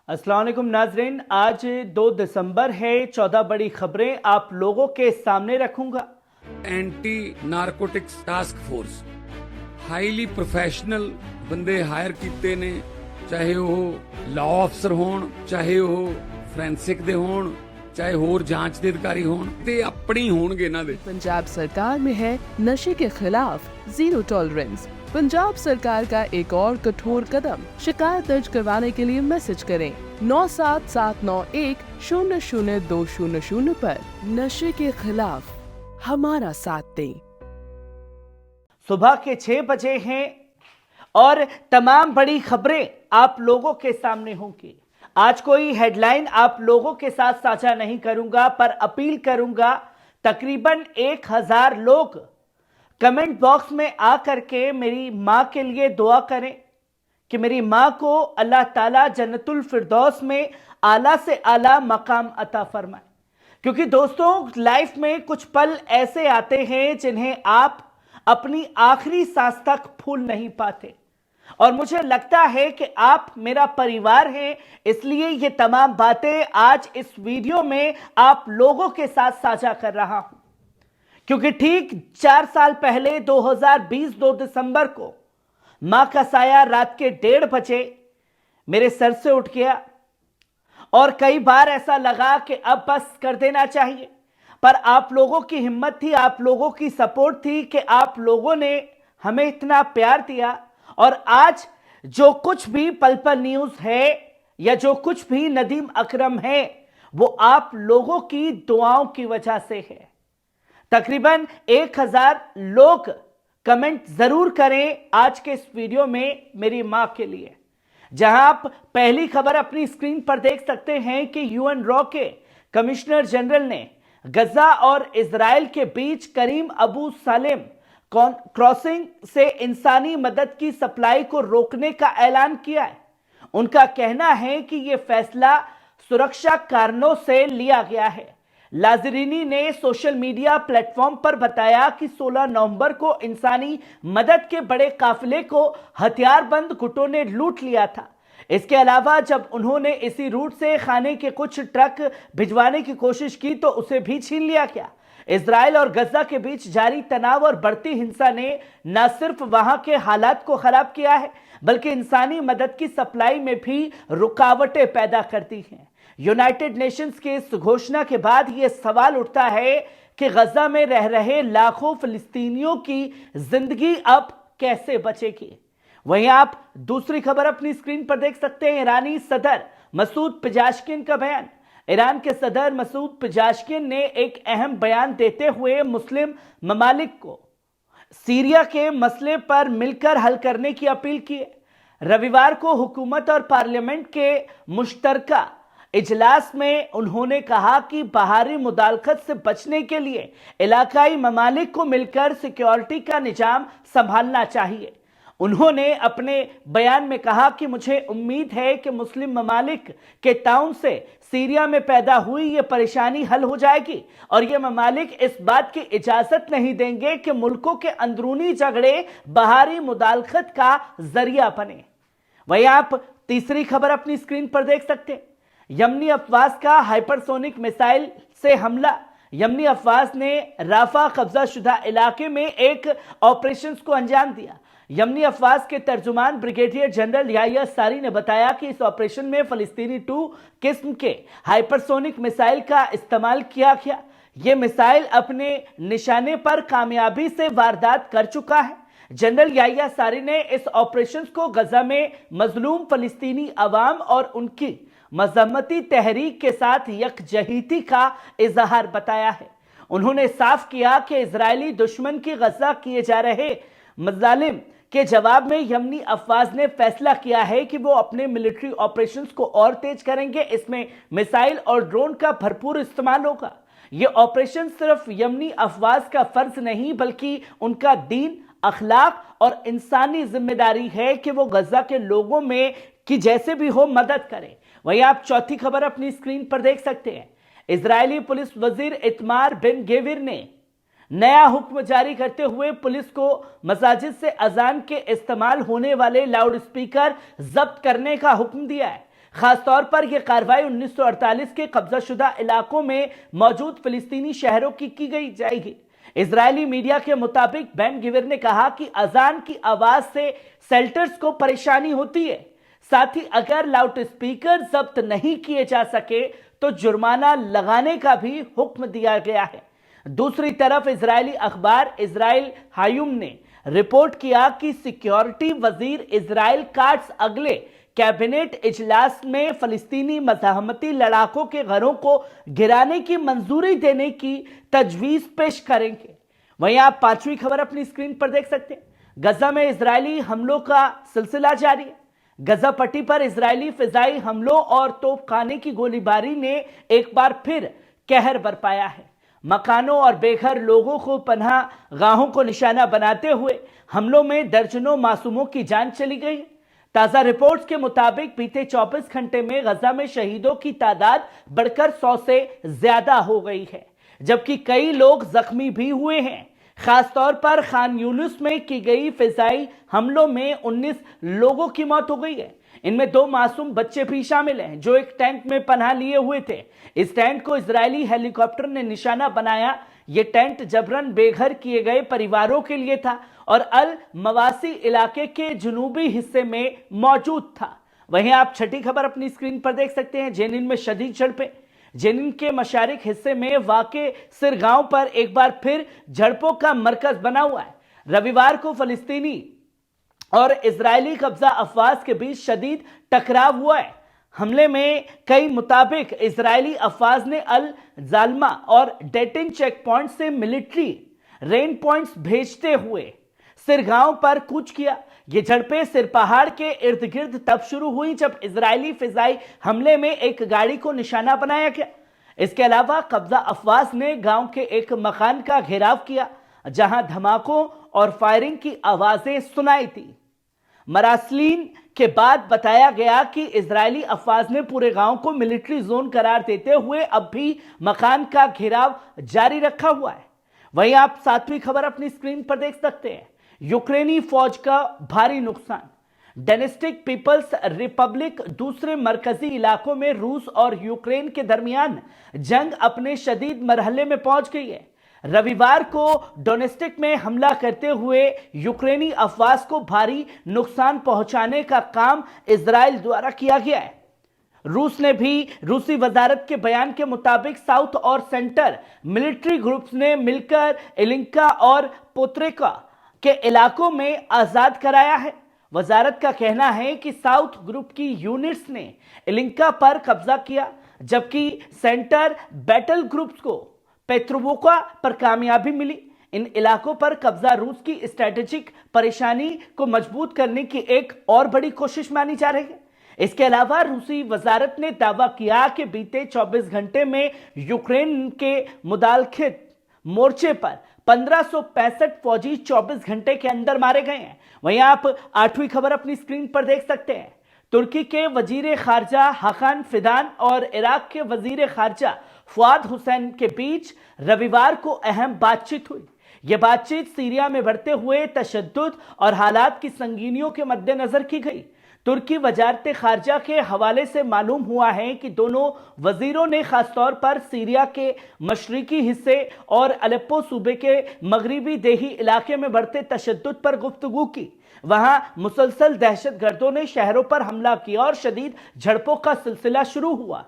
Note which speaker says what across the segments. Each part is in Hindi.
Speaker 1: अस्सलाम वालेकुम नाजरीन, आज 2 दिसंबर है। 14 बड़ी खबरें आप लोगों के सामने रखूंगा।
Speaker 2: Anti narcotics task force highly professional बंदे हायर ਕੀਤੇ ਨੇ, ਚਾਹੇ ਉਹ ਲਾਅ ਅਫਸਰ ਹੋਣ, ਚਾਹੇ ਉਹ ਫੋਰੈਂਸਿਕ ਦੇ ਹੋਣ, ਚਾਹੇ ਹੋਰ ਜਾਂਚ ਦੇ ਅਧਿਕਾਰੀ ਹੋਣ, ਤੇ ਆਪਣੀ ਹੋਣਗੇ ਇਹਨਾਂ ਦੇ।
Speaker 3: पंजाब सरकार में है नशे के खिलाफ जीरो टॉलरेंस। पंजाब सरकार का एक और कठोर कदम। शिकायत दर्ज करवाने के लिए मैसेज करें 9779100200 पर। नशे के खिलाफ हमारा साथ दें।
Speaker 1: सुबह के 6 बजे हैं और तमाम बड़ी खबरें आप लोगों के सामने होंगी। आज कोई हेडलाइन आप लोगों के साथ साझा नहीं करूंगा, पर अपील करूंगा तकरीबन 1000 लोग कमेंट बॉक्स में आकर के मेरी मां के लिए दुआ करें कि मेरी मां को अल्लाह ताला जन्नतुल फिरदौस में आला से आला मकाम अता फरमाए। क्योंकि दोस्तों, लाइफ में कुछ पल ऐसे आते हैं जिन्हें आप अपनी आखिरी सांस तक भूल नहीं पाते, और मुझे लगता है कि आप मेरा परिवार हैं, इसलिए ये तमाम बातें आज इस वीडियो में आप लोगों के साथ साझा कर रहा हूं। क्योंकि ठीक 4 साल पहले 2020 2 दिसंबर को मां का साया रात के 1:30 बजे मेरे सर से उठ गया, और कई बार ऐसा लगा कि अब बस कर देना चाहिए, पर आप लोगों की हिम्मत थी, आप लोगों की सपोर्ट थी कि आप लोगों ने हमें इतना प्यार दिया। और आज जो कुछ भी पल पल न्यूज है या जो कुछ भी नदीम अकरम है, वो आप लोगों की दुआओं की वजह से है। तकरीबन 1000 लोग कमेंट जरूर करें आज के इस वीडियो में मेरी मां के लिए। जहां आप पहली खबर अपनी स्क्रीन पर देख सकते हैं कि यूएन रॉ के कमिश्नर जनरल ने गजा और इजराइल के बीच करीम अबू सालेम क्रॉसिंग से इंसानी मदद की सप्लाई को रोकने का ऐलान किया है। उनका कहना है कि यह फैसला सुरक्षा कारणों से लिया गया है। लाजरीनी ने सोशल मीडिया प्लेटफॉर्म पर बताया कि 16 नवंबर को इंसानी मदद के बड़े काफिले को हथियारबंद गुटों ने लूट लिया था। इसके अलावा जब उन्होंने इसी रूट से खाने के कुछ ट्रक भिजवाने की कोशिश की तो उसे भी छीन लिया गया। इजराइल और गजा के बीच जारी तनाव और बढ़ती हिंसा ने न सिर्फ वहां के हालात को खराब किया है, बल्कि इंसानी मदद की सप्लाई में भी रुकावटें पैदा करती हैं। यूनाइटेड नेशंस की इस घोषणा के बाद यह सवाल उठता है कि गजा में रह रहे लाखों फिलिस्तीनियों की जिंदगी अब कैसे बचेगी। वहीं आप दूसरी खबर अपनी स्क्रीन पर देख सकते हैं। ईरानी सदर मसूद पिजाशकिन का बयान। ईरान के सदर मसूद पिजाशकिन ने एक अहम बयान देते हुए मुस्लिम ममालिक को सीरिया के मसले पर मिलकर हल करने की अपील की है। रविवार को हुकूमत और पार्लियामेंट के मुश्तरका इजलास में उन्होंने कहा कि बाहरी मुदाखलत से बचने के लिए इलाकाई ममालिक को मिलकर सिक्योरिटी का निजाम संभालना चाहिए। उन्होंने अपने बयान में कहा कि मुझे उम्मीद है कि मुस्लिम ममालिक के ताउन से सीरिया में पैदा हुई ये परेशानी हल हो जाएगी, और ये ममालिक इस बात की इजाजत नहीं देंगे कि मुल्कों के अंदरूनी झगड़े बाहरी मुदाखलत का जरिया बने। वहीं आप तीसरी खबर अपनी स्क्रीन पर देख सकते हैं। यमनी अफवाज का हाइपरसोनिक मिसाइल से हमला। यमनी अफवाज ने राफा कब्जा शुदा इलाके में एक ऑपरेशन को अंजाम दिया। यमनी अफवाज के तर्जुमान ब्रिगेडियर जनरल याहिया सारी ने बताया कि इस ऑपरेशन में फलस्तीनी 2 किस्म के हाइपरसोनिक मिसाइल का इस्तेमाल किया गया। यह मिसाइल अपने निशाने पर कामयाबी से वारदात कर चुका है। जनरल याहिया सारी ने इस ऑपरेशन को गजा में मजलूम फलस्तीनी अवाम और उनकी मजम्मती तहरीक के साथ यकजहती का इजहार बताया है। उन्होंने साफ किया कि इजरायली दुश्मन की गजा किए जा रहे मजालिम के जवाब में यमनी अफवाज ने फैसला किया है कि वो अपने मिलिट्री ऑपरेशंस को और तेज करेंगे। इसमें मिसाइल और ड्रोन का भरपूर इस्तेमाल होगा। ये ऑपरेशन सिर्फ यमनी अफवाज का फर्ज नहीं, बल्कि उनका दीन, अखलाक और इंसानी जिम्मेदारी है कि वो गजा के लोगों में कि जैसे भी हो मदद करें। वहीं आप चौथी खबर अपनी स्क्रीन पर देख सकते हैं। इजरायली पुलिस वजीर इतमार बिन गेविर ने नया हुक्म जारी करते हुए पुलिस को मसाजिद से अजान के इस्तेमाल होने वाले लाउड स्पीकर जब्त करने का हुक्म दिया है। खासतौर पर यह कार्रवाई 1948 के कब्जाशुदा इलाकों में मौजूद फिलिस्तीनी शहरों की गई जाएगी। इजरायली मीडिया के मुताबिक बेन गिविर ने कहा कि अजान की आवाज से शेल्टर्स को परेशानी होती है, साथ ही अगर लाउड स्पीकर जब्त नहीं किए जा सके तो जुर्माना लगाने का भी हुक्म दिया गया है। दूसरी तरफ इजरायली अखबार इजराइल हायुम ने रिपोर्ट किया कि सिक्योरिटी वजीर इजराइल काट्स अगले कैबिनेट इजलास में फलस्तीनी मज़ाहमती लड़ाकों के घरों को गिराने की मंजूरी देने की तजवीज पेश करेंगे। वहीं आप पांचवी खबर अपनी स्क्रीन पर देख सकते हैं। गजा में इजरायली हमलों का सिलसिला जारी है। गजा पट्टी पर इजरायली फिजाई हमलों और तोपखाने की गोलीबारी ने एक बार फिर कहर बरपाया है। मकानों और बेघर लोगों को पनाह गाहों को निशाना बनाते हुए हमलों में दर्जनों मासूमों की जान चली गई। ताजा रिपोर्ट्स के मुताबिक बीते 24 घंटे में गजा में शहीदों की तादाद बढ़कर 100 से ज्यादा हो गई है, जबकि कई लोग जख्मी भी हुए हैं। खासतौर पर खान यूनिस में की गई फिजाई हमलों में 19 लोगों की मौत हो गई है। इनमें 2 मासूम बच्चे भी शामिल हैं जो एक टेंट में पनाह लिए हुए थे। इस टेंट को इजरायली हेलीकॉप्टर ने निशाना बनाया। यह टेंट जबरन बेघर किए गए परिवारों के लिए था और अल मवासी इलाके के जुनूबी हिस्से में मौजूद था। वहीं आप छठी खबर अपनी स्क्रीन पर देख सकते हैं। जेनिन में शदीद झड़पें। जेनिन के मशारिक हिस्से में वाक़े सिर गांव पर एक बार फिर झड़पों का मरकज बना हुआ है। रविवार को फलस्तीनी और इजरायली कब्जा अफवाज के बीच शदीद टकराव हुआ है। हमले में कई मुताबिक इजरायली अफवाज ने अल जालमा और डेटिन चेक पॉइंट से मिलिट्री रेन पॉइंट्स भेजते हुए सिरगांव पर कूच किया। ये झड़पें सिर पहाड़ के इर्द गिर्द तब शुरू हुई जब इजरायली फिजाई हमले में एक गाड़ी को निशाना बनाया गया। इसके अलावा कब्जा अफवाज ने गांव के एक मकान का घेराव किया जहां धमाकों और फायरिंग की आवाजें सुनाई थी। मरासलीन के बाद बताया गया कि इजरायली अफवाज ने पूरे गांव को मिलिट्री जोन करार देते हुए अब भी मकान का घेराव जारी रखा हुआ है। वहीं आप 7वीं खबर अपनी स्क्रीन पर देख सकते हैं। यूक्रेनी फौज का भारी नुकसान। डोनेस्टिक पीपल्स रिपब्लिक दूसरे मरकजी इलाकों में रूस और यूक्रेन के दरमियान जंग अपने शदीद मरहले में पहुंच गई है। रविवार को डोनेस्टिक में हमला करते हुए यूक्रेनी अफवाज को भारी नुकसान पहुंचाने का काम इजराइल द्वारा किया गया है। रूस ने भी रूसी वजारत के बयान के मुताबिक साउथ और सेंटर मिलिट्री ग्रुप्स ने मिलकर इलिंका और पोत्रेका के इलाकों में आजाद कराया है। वजारत का कहना है कि साउथ ग्रुप की यूनिट्स ने इलिंका पर कब्जा किया, जबकि सेंटर बैटल ग्रुप्स को पेट्रोवोका पर कामयाबी मिली। इन इलाकों पर कब्जा रूस की स्ट्रेटेजिक परेशानी को मजबूत करने की एक और बड़ी कोशिश मानी जा रही है। इसके अलावा रूसी वजारत ने दावा किया कि बीते 24 घंटे में यूक्रेन के मुदालखित मोर्चे पर 1565 फौजी 24 घंटे के अंदर मारे गए हैं। वहीं आप 8वीं खबर अपनी स्क्रीन पर देख सकते हैं। तुर्की के वजीर खारजा हाकान फिदान और इराक के वजीर खारजा फुआद हुसैन के बीच रविवार को अहम बातचीत हुई। यह बातचीत सीरिया में बढ़ते हुए तशद्दुद और हालात की संगीनियों के मद्देनजर की गई। तुर्की वजारत खारजा के हवाले से मालूम हुआ है कि दोनों वजीरों ने खासतौर पर सीरिया के मशरिकी हिस्से और अलेप्पो सूबे के मगरिबी देही इलाके में बढ़ते तशद्दुद पर गुफ्तगू की। वहां मुसलसल दहशतगर्दों ने शहरों पर हमला किया और शदीद झड़पों का सिलसिला शुरू हुआ।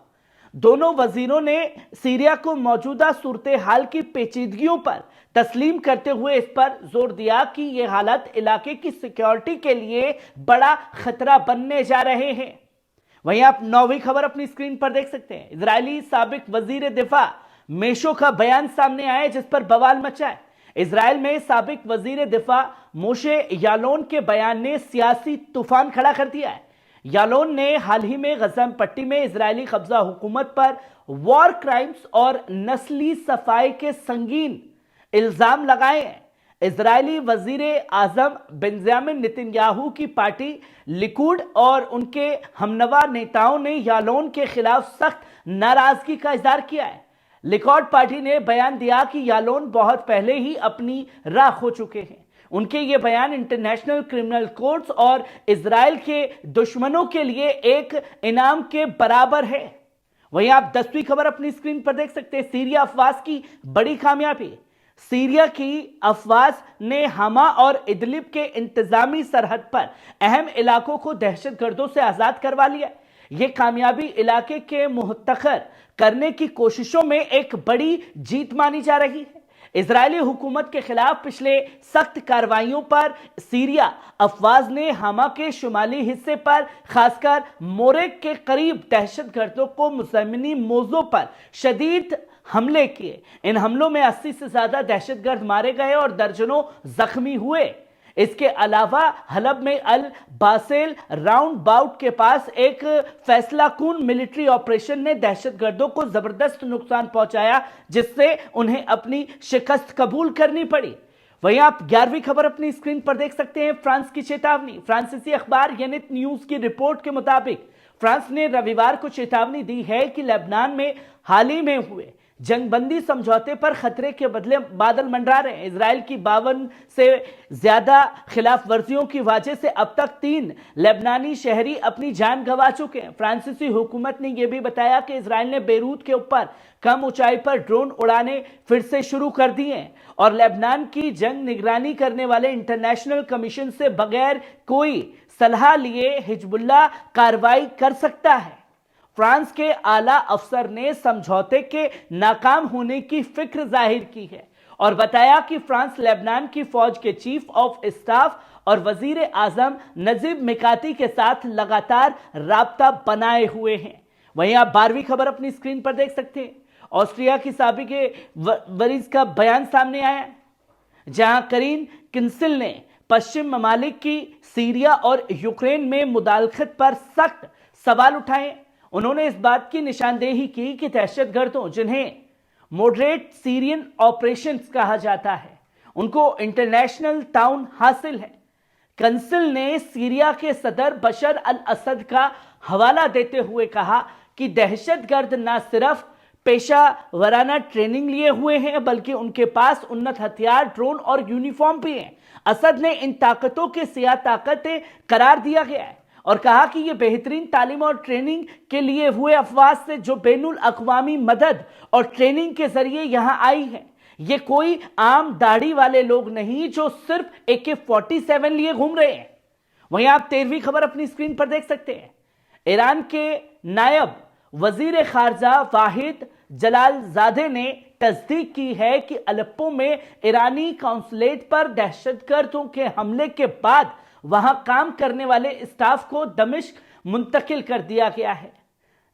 Speaker 1: दोनों वजीरों ने सीरिया को मौजूदा सूरत हाल की पेचीदगियों पर तस्लीम करते हुए इस पर जोर दिया कि यह हालात इलाके की सिक्योरिटी के लिए बड़ा खतरा बनने जा रहे हैं। वहीं आप 9वीं खबर अपनी स्क्रीन पर देख सकते हैं। इजरायली साबिक वजीर दिफा मेशो का बयान सामने आया जिस पर बवाल मचा है। इजराइल में साबिक वजीर दिफा मोशे यालोन के बयान ने सियासी तूफान खड़ा कर दिया है। यालोन ने हाल ही में गजा पट्टी में इजरायली कब्जा हुकूमत पर वॉर क्राइम्स और नस्ली सफाई के संगीन इल्जाम लगाए हैं। इजरायली वजीर आजम बेंजामिन नेतन्याहू की पार्टी लिकुड और उनके हमनवा नेताओं ने यालोन के खिलाफ सख्त नाराजगी का इजहार किया है। लिकुड पार्टी ने बयान दिया कि यालोन बहुत पहले ही अपनी राह खो चुके हैं। उनके ये बयान इंटरनेशनल क्रिमिनल कोर्ट्स और इजराइल के दुश्मनों के लिए एक इनाम के बराबर है। वहीं आप 10वीं खबर अपनी स्क्रीन पर देख सकते हैं। सीरिया अफवाज की बड़ी कामयाबी। सीरिया की अफवाज ने हमा और इदलिब के इंतजामी सरहद पर अहम इलाकों को दहशतगर्दों से आजाद करवा लिया। यह कामयाबी इलाके के मुहत्तखर करने की कोशिशों में एक बड़ी जीत मानी जा रही है। इजरायली हुकूमत के खिलाफ पिछले सख्त कार्रवाइयों पर सीरिया अफवाज ने हमा के शुमाली हिस्से पर खासकर मोरेक के करीब दहशतगर्दों को मुज़म्मिनी मोज़ों पर शदीद हमले किए। इन हमलों में 80 से ज्यादा दहशतगर्द मारे गए और दर्जनों जख्मी हुए। इसके अलावा हलब में अल बासेल राउंड बाउट के पास एक फैसलाकुन मिलिट्री ऑपरेशन ने दहशतगर्दों को जबरदस्त नुकसान पहुंचाया, जिससे उन्हें अपनी शिकस्त कबूल करनी पड़ी। वहीं आप 11वीं खबर अपनी स्क्रीन पर देख सकते हैं। फ्रांस की चेतावनी। फ्रांसीसी अखबार येनित न्यूज की रिपोर्ट के मुताबिक फ्रांस ने रविवार को चेतावनी दी है कि लेबनान में हाल ही में हुए जंगबंदी समझौते पर खतरे के बदले बादल मंडरा रहे हैं। इजराइल की 52 से ज्यादा खिलाफ वर्जियों की वजह से अब तक 3 लेबनानी शहरी अपनी जान गंवा चुके हैं। फ्रांसीसी हुकूमत ने यह भी बताया कि इजराइल ने बेरूत के ऊपर कम ऊंचाई पर ड्रोन उड़ाने फिर से शुरू कर दिए हैं और लेबनान की जंग निगरानी करने वाले इंटरनेशनल कमीशन से बगैर कोई सलाह लिए हिजबुल्लाह कार्रवाई कर सकता है। फ्रांस के आला अफसर ने समझौते के नाकाम होने की फिक्र जाहिर की है और बताया कि फ्रांस लेबनान की फौज के चीफ ऑफ स्टाफ और वजीर आजम नजीब मिकाती के साथ लगातार राब्ता बनाए हुए हैं। वहीं आप 12वीं खबर अपनी स्क्रीन पर देख सकते हैं। ऑस्ट्रिया की साबिक वरीज का बयान सामने आया, जहां करीन किंसिल ने पश्चिम ममालिक की सीरिया और यूक्रेन में मुदाखलत पर सख्त सवाल उठाए। उन्होंने इस बात की निशानदेही की कि दहशतगर्दों, जिन्हें मॉडरेट सीरियन ऑपरेशंस कहा जाता है, उनको इंटरनेशनल टाउन हासिल है। कंसिल ने सीरिया के सदर बशर अल असद का हवाला देते हुए कहा कि दहशतगर्द न सिर्फ पेशा वराना ट्रेनिंग लिए हुए हैं, बल्कि उनके पास उन्नत हथियार, ड्रोन और यूनिफॉर्म भी हैं। असद ने इन ताकतों के सियाह ताकतें करार दिया गया है और कहा कि यह बेहतरीन तालीम और ट्रेनिंग के लिए हुए अफवाज से जो बैनुल अक़वामी मदद और ट्रेनिंग के जरिए यहां आई है। ये कोई आम दाढ़ी वाले लोग नहीं जो सिर्फ AK-47 लिए घूम रहे हैं। वहीं आप 13वीं खबर अपनी स्क्रीन पर देख सकते हैं। ईरान के नायब वजीर खारजा वाहिद जलालजादे ने तस्दीक की है कि अलेप्पो में ईरानी काउंसलेट पर दहशतगर्दों के हमले के बाद वहां काम करने वाले स्टाफ को दमिश्क मुंतकिल कर दिया गया है।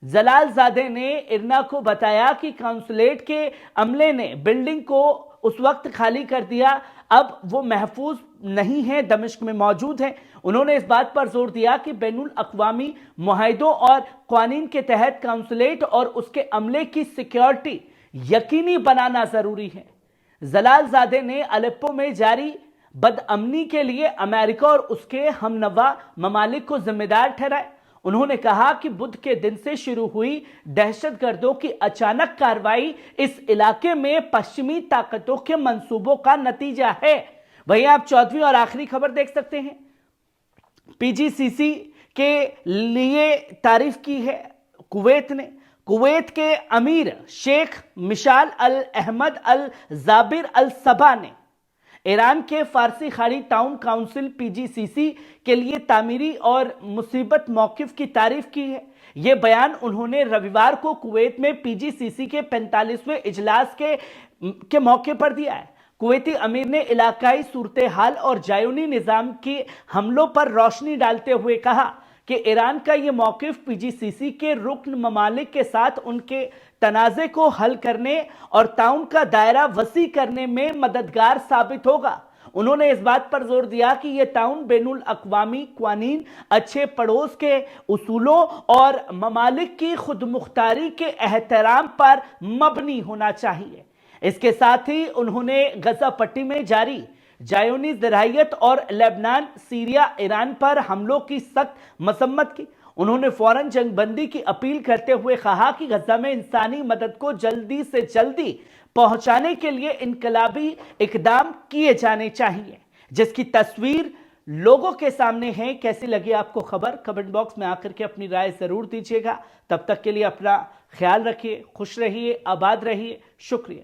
Speaker 1: जलालजादे ने इरना को बताया कि काउंसलेट के अमले ने बिल्डिंग को उस वक्त खाली कर दिया, अब वो महफूज नहीं है, दमिश्क में मौजूद है। उन्होंने इस बात पर जोर दिया कि बैनुल अक़वामी मुआहिदों और क़वानीन के तहत काउंसलेट और उसके अमले की सिक्योरिटी यकीनी बनाना जरूरी है। जलालजादे ने अलेप्पो में जारी बदअमनी के लिए अमेरिका और उसके हमनवा ममालिक को जिम्मेदार ठहराया। उन्होंने कहा कि बुध के दिन से शुरू हुई दहशतगर्दों की अचानक कार्रवाई इस इलाके में पश्चिमी ताकतों के मंसूबों का नतीजा है। वहीं आप 14वीं और आखिरी खबर देख सकते हैं। PGCC के लिए तारीफ की है कुवैत ने। कुवैत के अमीर शेख मिशाल अल अहमद अल जाबिर अल सबा ने ईरान के फारसी खाड़ी टाउन काउंसिल PGCC के लिए तामीरी और मुसीबत मौकिफ की तारीफ की है। यह बयान उन्होंने रविवार को कुवैत में PGCC के 45वें इजलास के मौके पर दिया है। कुवैती अमीर ने इलाकाई सूरत हाल और जायूनी निज़ाम के हमलों पर रोशनी डालते हुए कहा कि ईरान का यह मौकिफ PGCC के रुकन ममालिक के साथ उनके तनाज़े को हल करने और ताउन का दायरा वसी करने में मददगार साबित होगा। उन्होंने इस बात पर जोर दिया कि यह ताउन बैनुल अक़वामी क़वानीन, अच्छे पड़ोस के उसूलों और ममालिक की खुदमुख्तारी के एहतराम पर मबनी होना चाहिए। इसके साथ ही उन्होंने गजा पट्टी में जारी जायूनी ज़राइयत और लेबनान, सीरिया, ईरान पर हमलों की सख्त मसम्मत की। उन्होंने फौरन जंगबंदी की अपील करते हुए कहा कि गजा में इंसानी मदद को जल्दी से जल्दी पहुंचाने के लिए इनकलाबी इकदाम किए जाने चाहिए। जिसकी तस्वीर लोगों के सामने है। कैसी लगी आपको खबर? कमेंट बॉक्स में आकर के अपनी राय जरूर दीजिएगा। तब तक के लिए अपना ख्याल रखिए, खुश रहिए, आबाद रहिए। शुक्रिया।